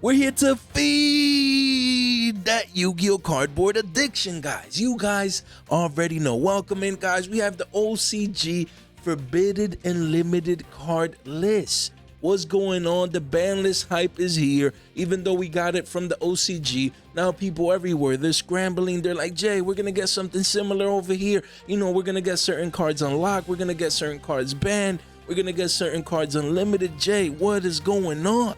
We're here to feed that Yu-Gi-Oh cardboard addiction, guys. You guys already know. Welcome in, guys. We have the OCG Forbidden and Limited card list. What's going on? The Banlist hype is here. Even though we got it from the OCG, now people everywhere, they're scrambling. They're like, Jay, we're going to get something similar over here. You know, we're going to get certain cards unlocked. We're going to get certain cards banned. We're going to get certain cards unlimited. Jay, what is going on?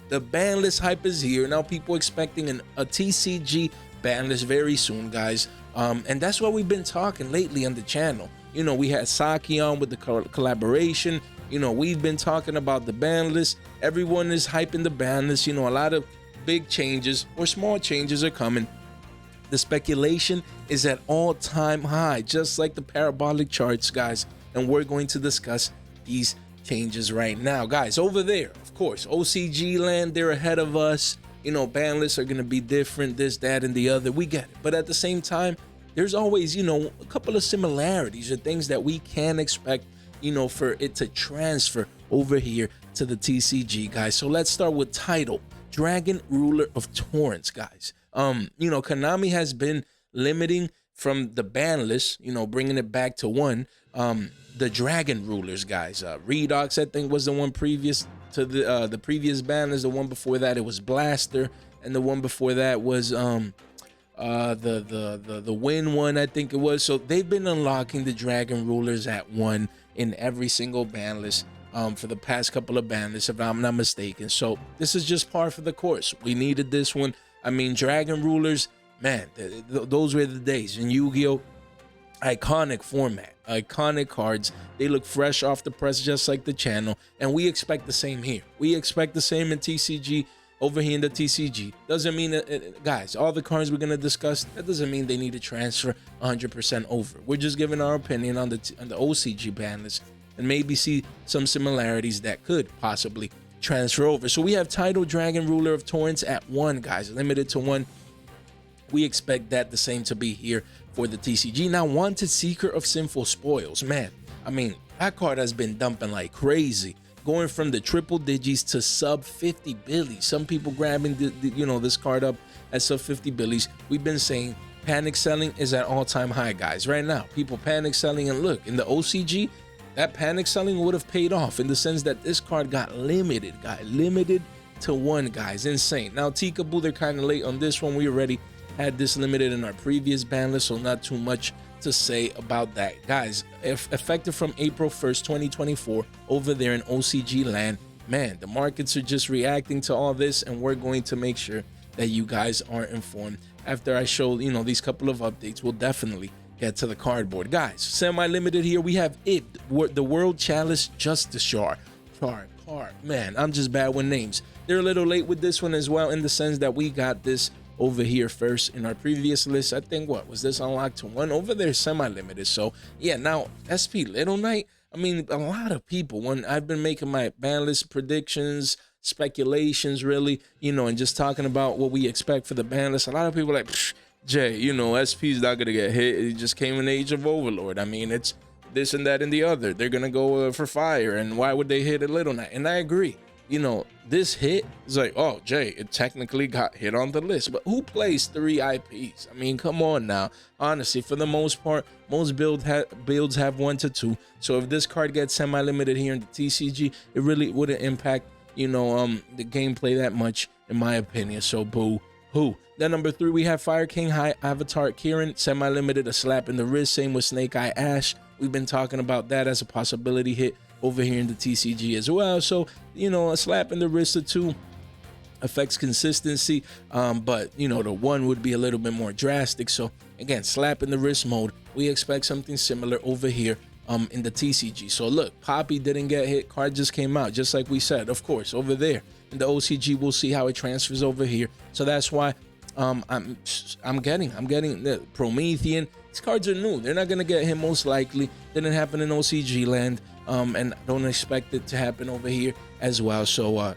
The Banlist hype is here. Now people expecting a TCG Banlist very soon, guys. And that's what we've been talking lately on the channel. You know, we had Saki on with the collaboration. You know, we've been talking about the Banlist. Everyone is hyping the Banlist. You know, a lot of big changes or small changes are coming. The speculation is at all-time high, just like the parabolic charts, guys. And we're going to discuss these changes right now, guys. Over there, of course, OCG land, they're ahead of us. You know, ban lists are going to be different, this, that, and the other. We get it. But at the same time, there's always, you know, a couple of similarities or things that we can expect, you know, for it to transfer over here to the TCG, guys. So let's start with title, Dragon Ruler of Torrents, guys. You know, Konami has been limiting from the ban list, you know, bringing it back to one. The Dragon Rulers, guys. Redox, I think, was the one previous to the previous ban. Is the one before that it was Blaster, and the one before that was the Win one, I think it was. So they've been unlocking the Dragon Rulers at one in every single ban list for the past couple of ban lists, if I'm not mistaken. So this is just par for the course. We needed this one. I mean, Dragon Rulers, man, those were the days in Yu-Gi-Oh. Iconic format, iconic cards. They look fresh off the press, just like the channel, and we expect the same here. We expect the same in TCG. Over here in the TCG doesn't mean that, guys, all the cards we're going to discuss, that doesn't mean they need to transfer 100% over. We're just giving our opinion on the OCG ban list and maybe see some similarities that could possibly transfer over. So we have title Dragon Ruler of Torrents at one, guys, limited to one. We expect that the same to be here for the TCG. Now, Wanted Seeker of Sinful Spoils, man, I mean, that card has been dumping like crazy, going from the triple digits to sub 50 billies. Some people grabbing you know, this card up at sub 50 billies. We've been saying panic selling is at all-time high, guys. Right now, people panic selling, and look, in the OCG, that panic selling would have paid off in the sense that this card got limited to one, guys. Insane. Now, Tikaboo, they're kind of late on this one. We already had this limited in our previous ban list, so not too much to say about that, guys. Effective from April 1st 2024 over there in OCG land, man, the markets are just reacting to all this, and we're going to make sure that you guys are informed after I show, you know, these couple of updates. We'll definitely get to the cardboard, guys. Semi-limited here, we have it, the World Chalice Justice Shard card. Man, I'm just bad with names. They're a little late with this one as well, in the sense that we got this over here first in our previous list. I think, what was this, unlocked to one? Over there, semi-limited. So yeah, now SP Little Knight, I mean, a lot of people, when I've been making my ban list predictions, speculations, really, you know, and just talking about what we expect for the ban list, a lot of people are like, Jay, you know, SP's not gonna get hit. It just came in the Age of Overlord. I mean, it's this and that and the other. They're gonna go for fire, and why would they hit a Little Knight? And I agree. You know, this hit is like, oh, Jay, it technically got hit on the list. But who plays 3 IPs? I mean, come on now. Honestly, for the most part, most builds have 1 to 2. So if this card gets semi-limited here in the TCG, it really wouldn't impact, you know, the gameplay that much, in my opinion. So boo-hoo. Then number 3, we have Fire King High Avatar Kirin, semi-limited, a slap in the wrist. Same with Snake Eye Ash. We've been talking about that as a possibility hit over here in the TCG as well. So, you know, a slap in the wrist or 2 affects consistency, but, you know, the 1 would be a little bit more drastic. So again, slap in the wrist mode, we expect something similar over here in the TCG. So look, Poppy didn't get hit, card just came out, just like we said. Of course, over there in the OCG, we'll see how it transfers over here. So that's why I'm getting the Promethean. These cards are new. They're not gonna get hit, most likely. Didn't happen in OCG land, and don't expect it to happen over here as well. So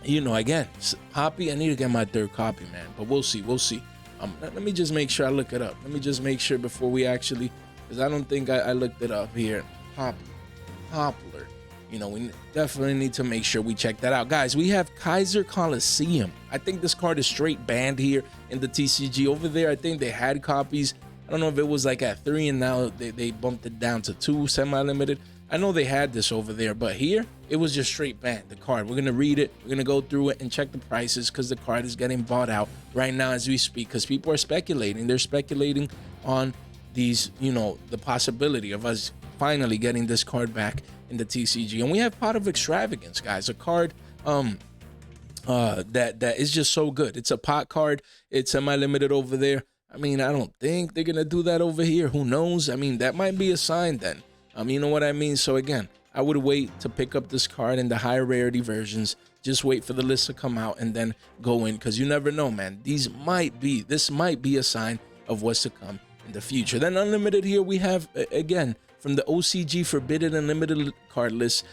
you know, again, Poppy, I need to get my 3rd copy, man, but we'll see. Let me just make sure I look it up. Let me just make sure before we actually, because I don't think I looked it up here. Poplar. you know, we definitely need to make sure we check that out. Guys, we have Kaiser Coliseum. I think this card is straight banned here in the TCG. Over there, I think they had copies. I don't know if it was like at 3 and now they bumped it down to 2 semi-limited. I know they had this over there, but here it was just straight banned, the card. We're gonna read it, we're gonna go through it and check the prices, because the card is getting bought out right now as we speak, because people are speculating. They're speculating on these, you know, the possibility of us finally getting this card back in the TCG. And we have Pot of Extravagance, guys, a card that is just so good. It's a pot card. It's semi-limited over there. I mean, I don't think they're gonna do that over here. Who knows? I mean, that might be a sign then. You know what I mean? So again, I would wait to pick up this card in the higher rarity versions. Just wait for the list to come out and then go in, because you never know, man. This might be a sign of what's to come in the future. Then unlimited here, we have, again, from the OCG Forbidden Unlimited card list,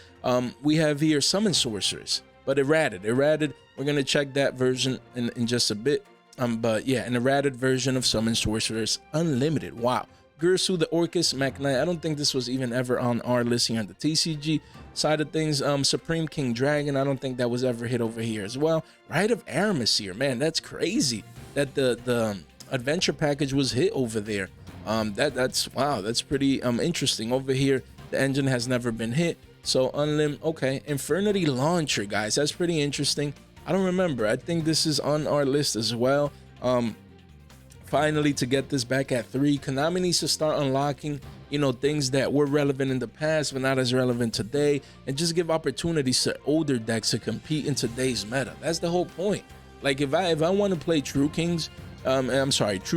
we have here Summon Sorcerers, but errated. We're going to check that version in just a bit. But yeah, an errated version of Summon Sorcerers Unlimited. Wow. Gursu, the Orcus Machina. I don't think this was even ever on our list here on the TCG side of things. Supreme King Dragon. I don't think that was ever hit over here as well. Rite of Aramis here, man. That's crazy that the adventure package was hit over there. That's wow. That's pretty interesting. Over here, the engine has never been hit. So unlim. Okay, Infernity Launcher, guys. That's pretty interesting. I don't remember. I think this is on our list as well. Finally, to get this back at 3, Konami needs to start unlocking, you know, things that were relevant in the past but not as relevant today, and just give opportunities to older decks to compete in today's meta. That's the whole point. Like if I want to play True Kings, True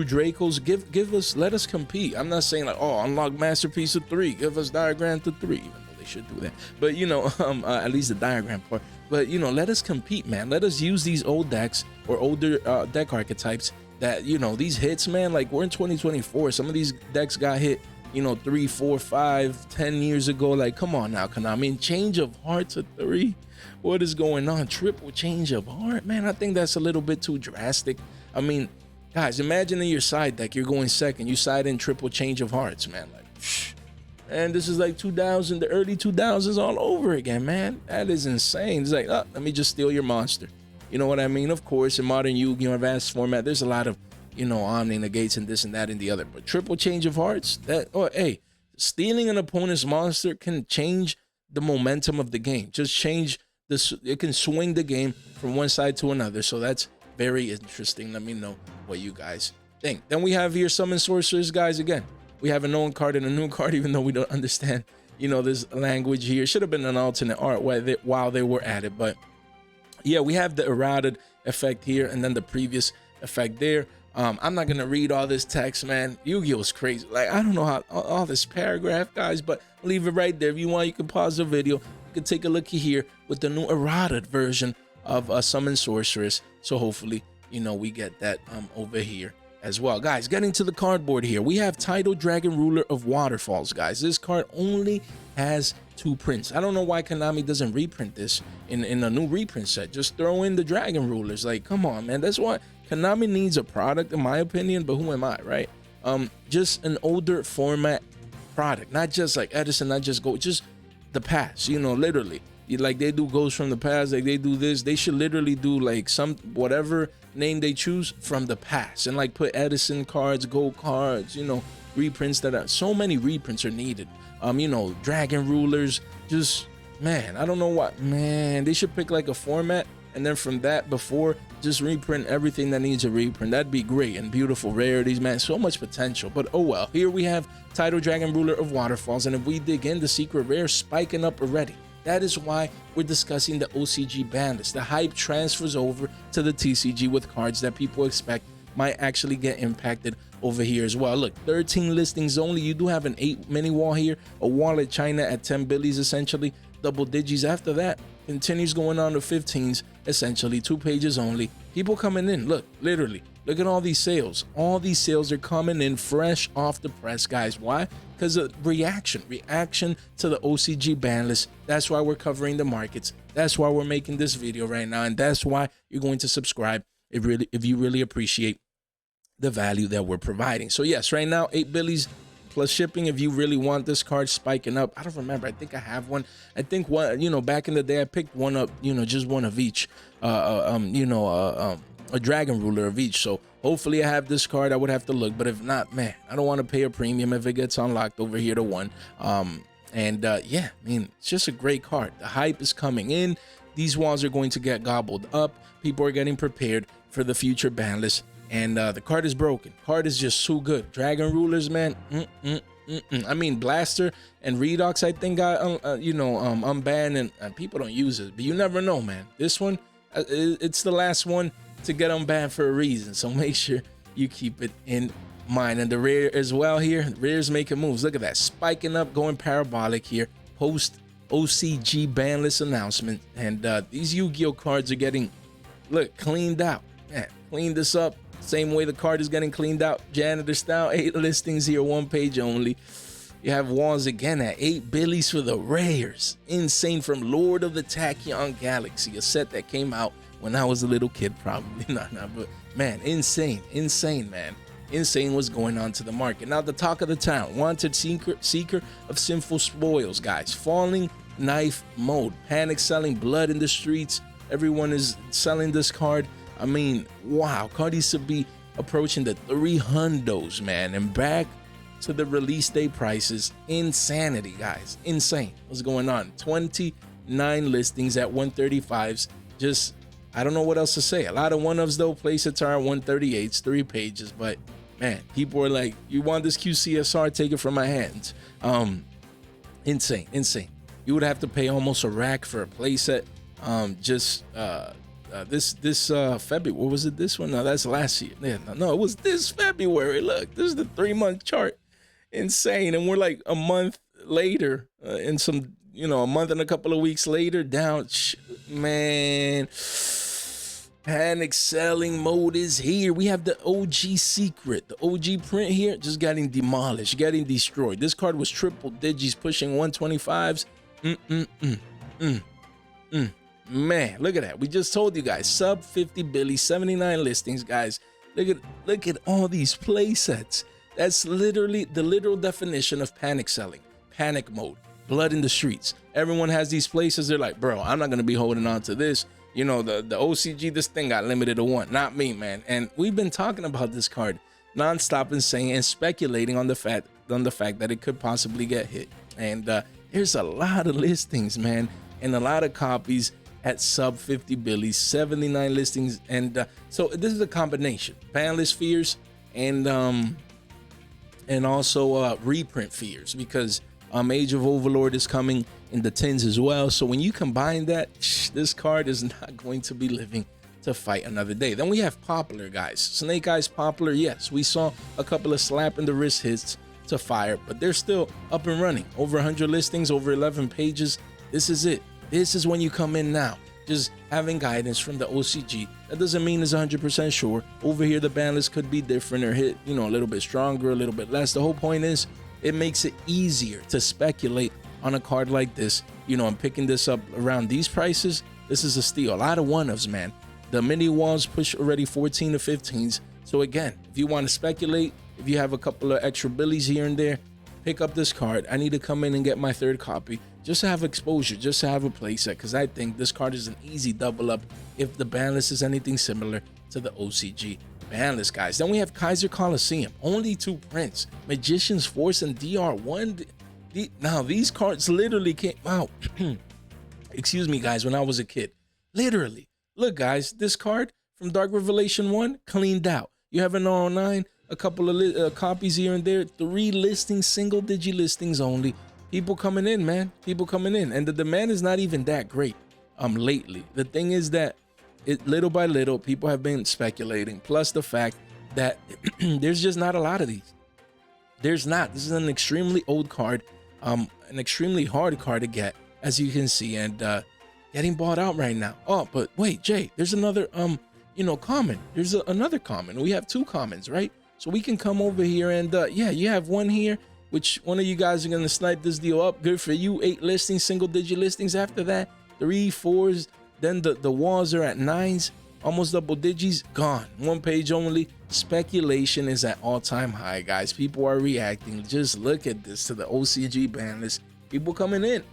Dracos, let us compete. I'm not saying like, oh, unlock Masterpiece of 3, give us Diagram to 3, even though they should do that. But you know, at least the diagram part. But you know, let us compete, man. Let us use these old decks or older deck archetypes. That, you know, these hits, man, like we're in 2024. Some of these decks got hit, you know, 3, 4, 5, 10 years ago. Like, come on now, Konami. I mean, change of heart to 3. What is going on? Triple change of heart, man. I think that's a little bit too drastic. I mean, guys, imagine in your side deck, you're going second. You side in triple change of hearts, man. Like, and this is like 2000, the early 2000s all over again, man. That is insane. It's like, oh, let me just steal your monster. You know what I mean? Of course, in modern Yu-Gi-Oh! Advanced format, there's a lot of, you know, Omni negates and this and that and the other. But triple change of hearts, that, oh, hey, stealing an opponent's monster can change the momentum of the game. Just change this. It can swing the game from one side to another. So that's very interesting. Let me know what you guys think. Then we have here Summon Sorcerers, guys. Again, we have a known card and a new card, even though we don't understand, you know, this language here. Should have been an alternate art while they were at it, but yeah, we have the errated effect here and then the previous effect there. I'm not gonna read all this text, man. Yu-Gi-Oh is crazy. Like, I don't know how all this paragraph, guys, but I'll leave it right there. If you want, you can pause the video. You can take a look here with the new errated version of Summon Sorceress. So hopefully, you know, we get that over here as well. Guys, getting to the cardboard here, we have Tidal Dragon Ruler of Waterfalls, guys. This card only has 2 prints. I don't know why Konami doesn't reprint this in a new reprint set. Just throw in the Dragon Rulers. Like, come on, man. That's why Konami needs a product, in my opinion, but who am I, right? Just an older format product, not just like Edison, not just just the past, you know, literally. Like they do Ghosts from the past, like they do this. They should literally do like some whatever name they choose from the past and like put Edison cards, gold cards, you know, reprints that are so many reprints are needed. You know, Dragon Rulers, just, man, I don't know what, man, they should pick like a format and then from that before just reprint everything that needs a reprint. That'd be great. And beautiful rarities, man, so much potential. But oh well. Here we have Tidal Dragon Ruler of Waterfalls, and if we dig in, the secret rare spiking up already. That is why we're discussing the OCG Banlist. The hype transfers over to the TCG with cards that people expect might actually get impacted over here as well. Look, 13 listings only. You do have an 8 mini wall here, a wall at China at 10 billies essentially, double digits. After that, continues going on to 15s essentially, 2 pages only. People coming in, look, literally, look at all these sales. All these sales are coming in fresh off the press, guys. Why? Because of reaction to the OCG Banlist. That's why we're covering the markets. That's why we're making this video right now, and that's why you're going to subscribe if you really appreciate the value that we're providing. So yes, right now 8 billies plus shipping if you really want this card spiking up. I don't remember. I think I have one. I think one, you know, back in the day I picked one up, you know, just one of each. A dragon ruler of each. So hopefully I have this card. I would have to look, but if not, man, I don't want to pay a premium if it gets unlocked over here to one. Yeah, I mean, it's just a great card. The hype is coming in. These walls are going to get gobbled up. People are getting prepared for the future ban list, and the card is broken. Card is just so good. Dragon rulers, man. I mean, Blaster and Redox, I think got unbanned, and people don't use it, but you never know, man. This one, it's the last one to get unbanned for a reason, so make sure you keep it in mind. And the rare as well here, the rare's making moves. Look at that, spiking up, going parabolic here post OCG ban list announcement. And these Yu-Gi-Oh cards are getting, look, cleaned out. Man, clean this up same way the card is getting cleaned out, janitor style. 8 listings here, 1 page only. You have walls again at 8 billies for the rares. Insane, from Lord of the Tachyon Galaxy, a set that came out when I was a little kid, probably. Not, but man, insane, man. Insane what's going on to the market. Now, the talk of the town, wanted seeker of sinful spoils, guys. Falling knife mode, panic selling, blood in the streets. Everyone is selling this card. I mean, wow, card used to be approaching the 300s, man, and back to the release day prices. Insanity, guys, insane. What's going on? 29 listings at 135s. Just, I don't know what else to say. A lot of one-ofs though. Playsets are at 138s, 3 pages, but man, people are like, you want this QCSR, take it from my hands. Insane. You would have to pay almost a rack for a playset. This February, what was it? This one? No, that's last year. Yeah, no, it was this February. Look, this is the 3-month chart. Insane. And we're like a month later, and some, you know, a month and a couple of weeks later, down. Man, panic selling mode is here. We have the OG secret, the OG print here, just getting demolished, getting destroyed. This card was triple digits, pushing 125s. Man, look at that. We just told you guys, sub 50 billy, 79 listings, guys. Look at all these play sets. That's literally the literal definition of panic selling. Panic mode, blood in the streets. Everyone has these places. They're like, bro, I'm not gonna be holding on to this. You know, the OCG, this thing got limited to 1. Not me, man. And we've been talking about this card nonstop and saying and speculating on the fact that it could possibly get hit. And there's a lot of listings, man, and a lot of copies at sub 50 billies, 79 listings. And so this is a combination, Banlist fears and also reprint fears, because Age of Overlord is coming in the 10s as well. So when you combine that, this card is not going to be living to fight another day. Then we have Popular, guys. Snake Eyes Popular, yes, we saw a couple of slap in the wrist hits to fire, but they're still up and running. Over 100 listings, over 11 pages. This is it. This is when you come in now, just having guidance from the OCG. That doesn't mean it's 100% sure. Over here, the ban list could be different or hit, you know, a little bit stronger, a little bit less. The whole point is it makes it easier to speculate on a card like this. You know, I'm picking this up around these prices. This is a steal. A lot of one-ofs, man. The mini walls push already 14 to 15s. So again, if you want to speculate, if you have a couple of extra billies here and there, pick up this card. I need to come in and get my 3rd copy just to have exposure, just to have a playset, because I think this card is an easy double up if the ban list is anything similar to the OCG ban list, guys. Then we have Kaiser Coliseum, only 2 prints, Magician's Force and DR1. Now these cards literally came out excuse me, guys, when I was a kid. Literally, look, guys, this card from Dark Revelation 1 cleaned out. You have an R09, a couple of copies here and there, 3 listings, single digit listings only. People coming in, man. People coming in, and the demand is not even that great lately. The thing is that little by little, people have been speculating. Plus the fact that there's just not a lot of these. There's not. This is an extremely old card, an extremely hard card to get, as you can see, and getting bought out right now. Oh, but wait, Jay, there's another common. There's another common. We have 2 commons, right? So we can come over here and yeah, you have one here. Which one of you guys are going to snipe this deal up? Good for you. 8 listings, single digit listings. After that, 3, 4s. Then the walls are at 9s. almost double digits, gone. One page only. Speculation is at all-time high, guys. People are reacting. Just look at this to the OCG ban list. People coming in.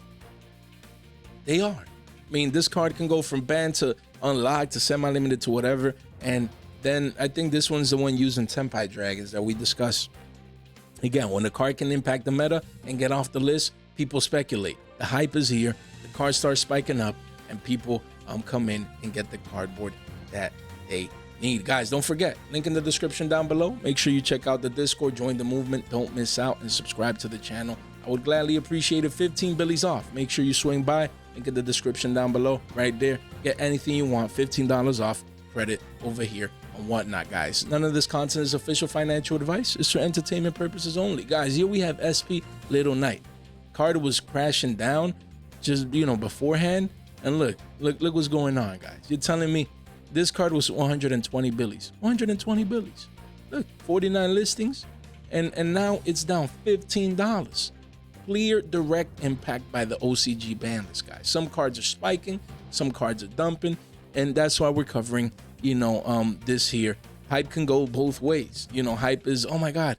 They are. I mean, this card can go from banned to unlocked to semi-limited to whatever. And then I think this one's the one using Tenpai Dragons that we discussed. Again, when the card can impact the meta and get off the list, people speculate. The hype is here. The card starts spiking up, and people come in and get the cardboard that they need. Guys, don't forget, link in the description down below. Make sure you check out the Discord, join the movement, don't miss out, and subscribe to the channel. I would gladly appreciate it. 15 billies off. Make sure you swing by. Link in the description down below, right there. Get anything you want, $15 off, credit over here and whatnot, guys. None of this content is official financial advice. It's for entertainment purposes only. Guys, here we have SP Little Knight. Card was crashing down just, beforehand. And look what's going on, guys. You're telling me this card was 120 billies. 120 billies. Look, 49 listings. And now it's down $15. Clear direct impact by the OCG ban list, guys. Some cards are spiking, some cards are dumping, and that's why we're covering, this here. Hype can go both ways. Hype is, oh my God,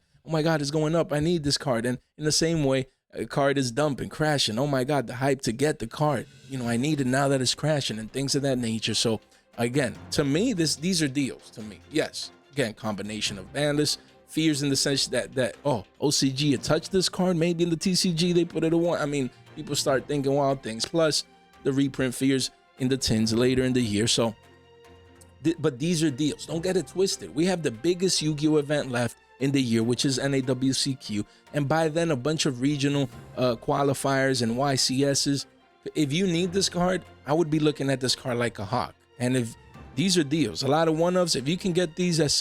it's going up. I need this card. And in the same way, a card is dumping, crashing. Oh my God, the hype to get the card. I need it now that it's crashing and things of that nature. So again, to me, these are deals to me. Yes, again, combination of ban list, fears in the sense that OCG had touched this card. Maybe in the TCG they put it away. I mean, people start thinking wild things. Plus the reprint fears in the tins later in the year. So, but these are deals. Don't get it twisted. We have the biggest Yu-Gi-Oh event left in the year, which is NAWCQ, and by then a bunch of regional qualifiers and YCSs. If you need this card, I would be looking at this card like a hawk. And if these are deals, a lot of one-ofs, if you can get these at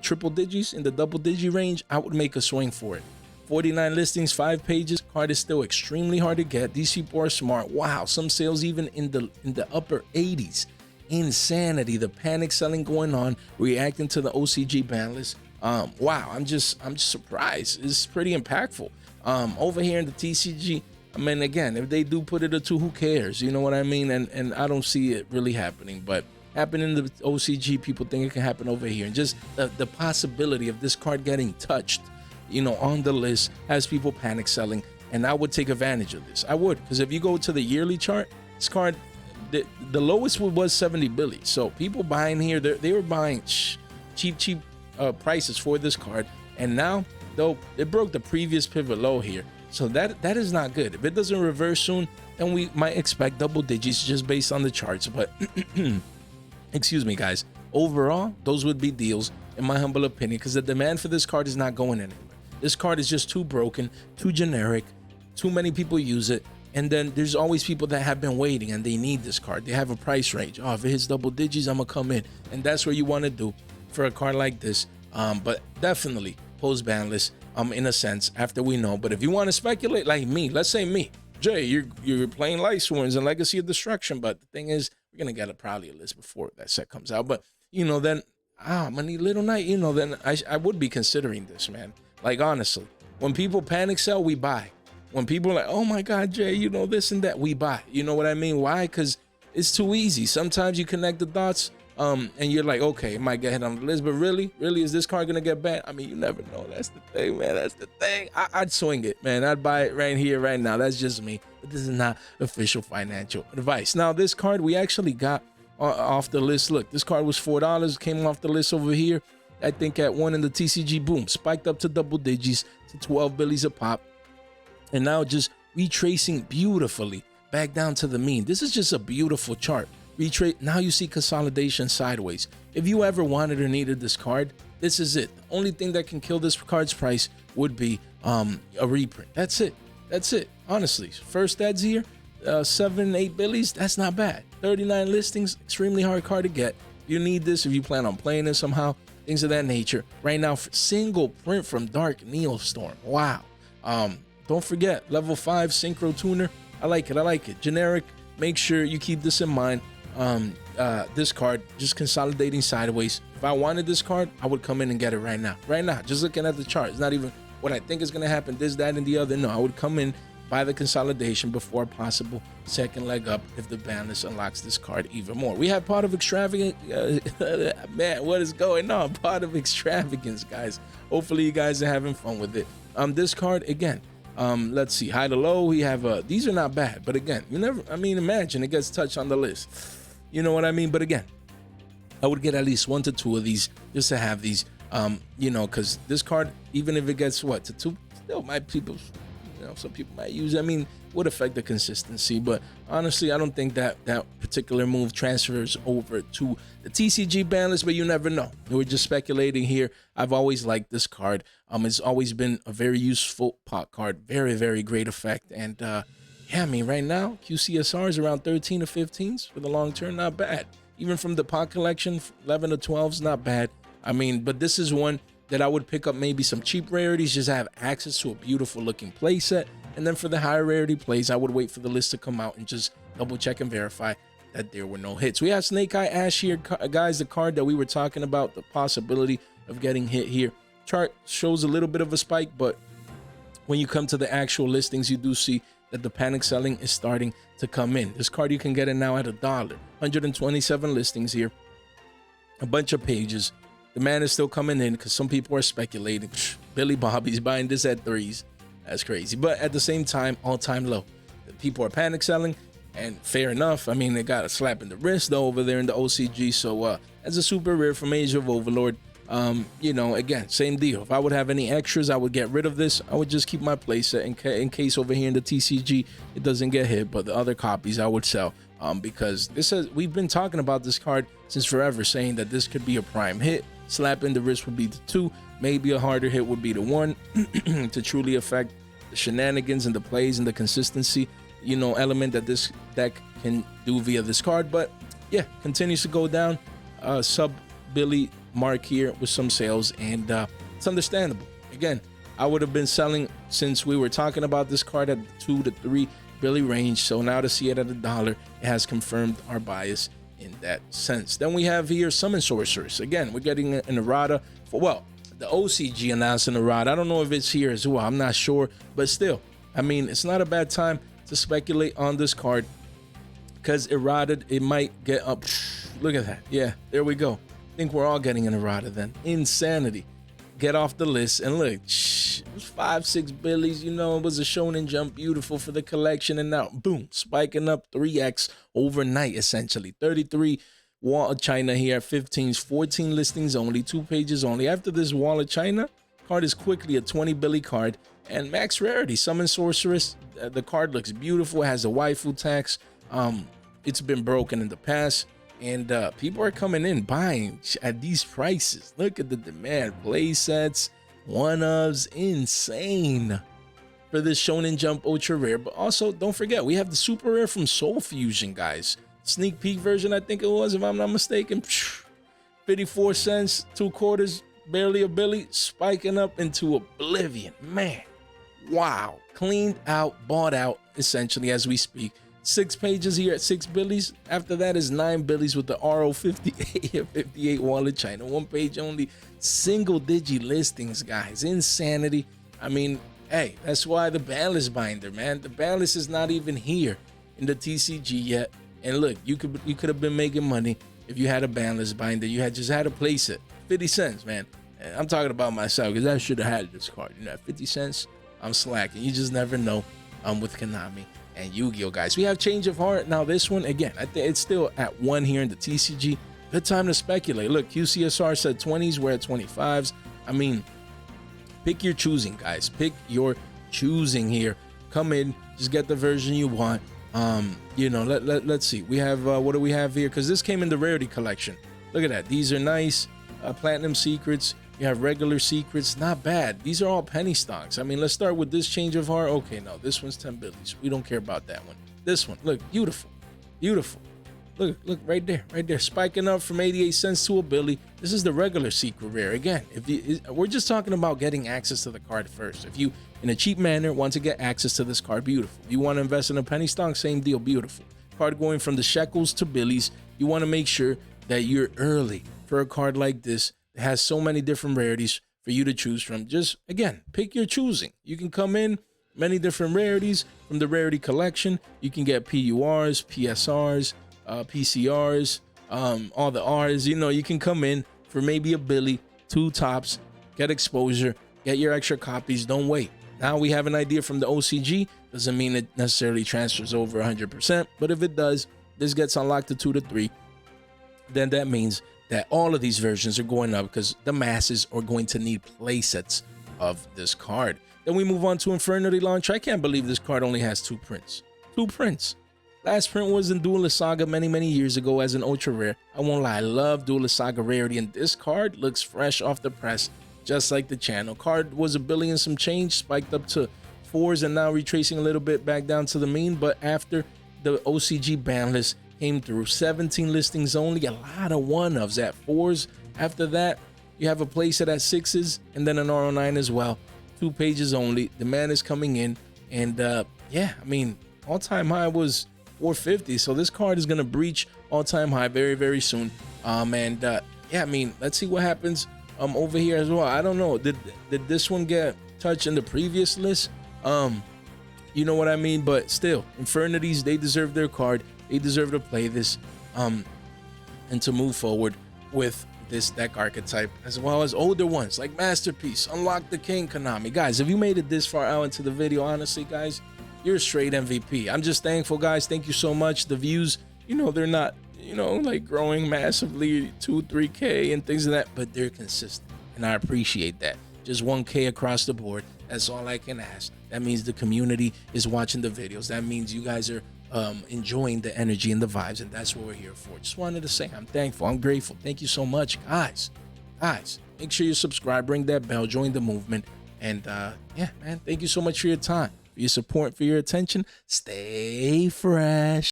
triple digits in the double digi range, I would make a swing for it. 49 listings, 5 pages. Card is still extremely hard to get. These people are smart. Wow, some sales even in the upper 80s. Insanity. The panic selling going on, reacting to the OCG ban list. Wow, I'm just surprised. It's pretty impactful. Over here in the TCG, I mean, again, if they do put it to, who cares? You know what I mean? And I don't see it really happening, but happening in the OCG, people think it can happen over here. And just the possibility of this card getting touched, on the list has people panic selling. And I would take advantage of this. I would, because if you go to the yearly chart, this card, the lowest was 70 billion. So people buying here, they were buying cheap prices for this card, and now though it broke the previous pivot low here, so that is not good. If it doesn't reverse soon, then we might expect double digits just based on the charts. But excuse me, guys, overall those would be deals in my humble opinion, because the demand for this card is not going anywhere. This card is just too broken, too generic, too many people use it, and then there's always people that have been waiting and they need this card. They have a price range. Oh, if it hits double digits, I'm gonna come in, and that's what you want to do for a card like this. But definitely post ban list in a sense after we know. But if you want to speculate like me, let's say me, Jay, you're playing Light Sworns and Legacy of Destruction, but the thing is, we're gonna get probably a list before that set comes out. But then I'm gonna need Little Knight, then I would be considering this, man. Like, honestly, when people panic sell, we buy. When people are like, oh my God, Jay, this and that, we buy. You know what I mean? Why? Because it's too easy. Sometimes you connect the dots, and you're like, okay, it might get hit on the list, but really, is this card gonna get banned? I mean, you never know. That's the thing, man. That's the thing. I'd swing it, man. I'd buy it right here, right now. That's just me. But this is not official financial advice. Now, this card we actually got off the list. Look, this card was $4. Came off the list over here. I think at one in the TCG, boom, spiked up to double digits to 12 billies a pop, and now just retracing beautifully back down to the mean. This is just a beautiful chart. Retrace. Now you see consolidation sideways. If you ever wanted or needed this card, this is it. The only thing that can kill this card's price would be a reprint. That's it. Honestly, first ads here, 7-8 billies. That's not bad. 39 listings, extremely hard card to get. You need this if you plan on playing it somehow, things of that nature. Right now, single print from Dark Neostorm. Wow. Don't forget, level 5 synchro tuner. I like it. Generic. Make sure you keep this in mind. This card just consolidating sideways. If I wanted this card, I would come in and get it right now. Just looking at the chart, it's not even what I think is going to happen, this, that, and the other. No, I would come in buy the consolidation before a possible second leg up if the banlist unlocks this card even more. We have part of Extravagance. Man, what is going on? Part of Extravagance, guys. Hopefully you guys are having fun with it. This card, again, let's see, high to low, we have, these are not bad, but again, you never, I mean, imagine it gets touched on the list. You know what I mean? But again, I would get at least 1 to 2 of these just to have these, you know, because this card, even if it gets what to 2, still might people, you know, some people might use it. I mean, would affect the consistency, but honestly, I don't think that that particular move transfers over to the TCG ban list, but you never know. We're just speculating here. I've always liked this card. It's always been a very useful pot card, very, very great effect. And yeah, I mean, right now, QCSR is around 13 to 15s for the long term, not bad. Even from the pot collection, 11 to 12s, not bad. I mean, but this is one that I would pick up maybe some cheap rarities, just have access to a beautiful looking play set. And then for the higher rarity plays, I would wait for the list to come out and just double check and verify that there were no hits. We have Snake Eye Ash here, guys, the card that we were talking about, the possibility of getting hit here. Chart shows a little bit of a spike, but when you come to the actual listings, you do see that the panic selling is starting to come in. This card you can get it now at $1. 127 listings here, a bunch of pages. The man is still coming in because some people are speculating. Billy Bobby's buying this at 3s. That's crazy. But at the same time, all-time low. People are panic selling, and fair enough. I mean, they got a slap in the wrist though over there in the OCG. So as a super rare from Age of Overlord, you know, again, same deal. If I would have any extras, I would get rid of this. I would just keep my playset in case over here in the TCG it doesn't get hit. But the other copies I would sell because this has, we've been talking about this card since forever, saying that this could be a prime hit. Slap in the wrist would be the 2. Maybe a harder hit would be the 1 to truly affect the shenanigans and the plays and the consistency, you know, element that this deck can do via this card. But yeah, continues to go down. Sub Billy mark here with some sales, and it's understandable. Again, I would have been selling since we were talking about this card at the 2 to 3 Billy range. So now to see it at $1, it has confirmed our bias in that sense. Then we have here Summon Sorceress. Again, we're getting an errata for, well, the OCG announced an errata. I don't know if it's here as well. I'm not sure, but still, I mean, it's not a bad time to speculate on this card because errata, it might get up. Look at that. Yeah, there we go. I think we're all getting an errata then. Insanity. Get off the list and look, it was 5-6 Billies, you know, it was a Shonen Jump, beautiful for the collection, and now boom, spiking up 3x overnight essentially. 33 Wall of China here at 15s, 14 listings only, 2 pages only. After this Wall of China card is quickly a 20 Billy card, and max rarity Summon Sorceress. The card looks beautiful, it has a waifu tax. It's been broken in the past, and people are coming in buying at these prices. Look at the demand. Play sets, one-ofs, insane for this Shonen Jump ultra rare. But also don't forget, we have the super rare from Soul Fusion, guys. Sneak peek version, I think it was, if I'm not mistaken. 54 cents, 2 quarters, barely a Billy, spiking up into oblivion. Man, wow. Cleaned out, bought out, essentially, as we speak. 6 pages here at 6 Billies. After that is 9 Billies with the RO58 58 Wall of China. 1 page only, single digi listings, guys. Insanity. I mean, hey, that's why the Banlist binder, man. The Banlist is not even here in the TCG yet. And look, you could have been making money if you had a Banlist binder. You had just had a place it. 50 cents, man. And I'm talking about myself because I should have had this card. You know, 50 cents, I'm slacking. You just never know with Konami and Yu-Gi-Oh, guys. We have Change of Heart. Now this one, again, I think it's still at 1 here in the TCG. Good time to speculate. Look, QCSR said 20s, we're at 25s. I mean, pick your choosing, guys. Pick your choosing here. Come in, just get the version you want. You know, let's see. We have, what do we have here? Because this came in the rarity collection. Look at that. These are nice. Platinum secrets. You have regular secrets. Not bad. These are all penny stocks. I mean, let's start with this Change of Heart. Okay, no, this one's 10 Billies. We don't care about that one. This one, look, beautiful. Beautiful. Look right there, spiking up from 88 cents to a Billy. This is the regular secret rare. Again, we're just talking about getting access to the card first. If you, in a cheap manner, want to get access to this card, beautiful. If you want to invest in a penny stock, same deal, beautiful. Card going from the shekels to Billies. You want to make sure that you're early for a card like this. It has so many different rarities for you to choose from. Just, again, pick your choosing. You can come in, many different rarities from the rarity collection. You can get PURs, PSRs, PCRs, all the R's. You know, you can come in for maybe a Billy, 2 tops, get exposure, get your extra copies. Don't wait. Now we have an idea from the OCG. Doesn't mean it necessarily transfers over 100%, but if it does, this gets unlocked to 2 to 3. Then that means that all of these versions are going up because the masses are going to need playsets of this card. Then we move on to Infernity Launch. I can't believe this card only has 2 prints. 2 prints. Last print was in Duelist Saga many years ago as an ultra rare. I won't lie, I love Duelist Saga rarity, and this card looks fresh off the press, just like the channel. Card was $1 billion some change, spiked up to 4s, and now retracing a little bit back down to the mean. But after the OCG ban list came through, 17 listings only, a lot of 1-ofs at 4s. After that, you have a playset at 6s, and then an RO9 as well. 2 pages only. Demand is coming in, and yeah, I mean, all-time high was 450, so this card is gonna breach all-time high very soon. Yeah, I mean, let's see what happens over here as well. I don't know, did this one get touched in the previous list? You know what I mean? But still, Infernities, they deserve their card. They deserve to play this and to move forward with this deck archetype, as well as older ones like Masterpiece, Unlock the King, Konami. Guys, if you made it this far out into the video, honestly, guys, you're a straight MVP. I'm just thankful, guys. Thank you so much. The views, you know, they're not, you know, like growing massively, 2-3K and things like that, but they're consistent, and I appreciate that. Just 1K across the board. That's all I can ask. That means the community is watching the videos. That means you guys are enjoying the energy and the vibes, and that's what we're here for. Just wanted to say I'm thankful. I'm grateful. Thank you so much, guys. Make sure you subscribe, ring that bell, join the movement, and yeah, man, thank you so much for your time, for your support, for your attention. Stay fresh.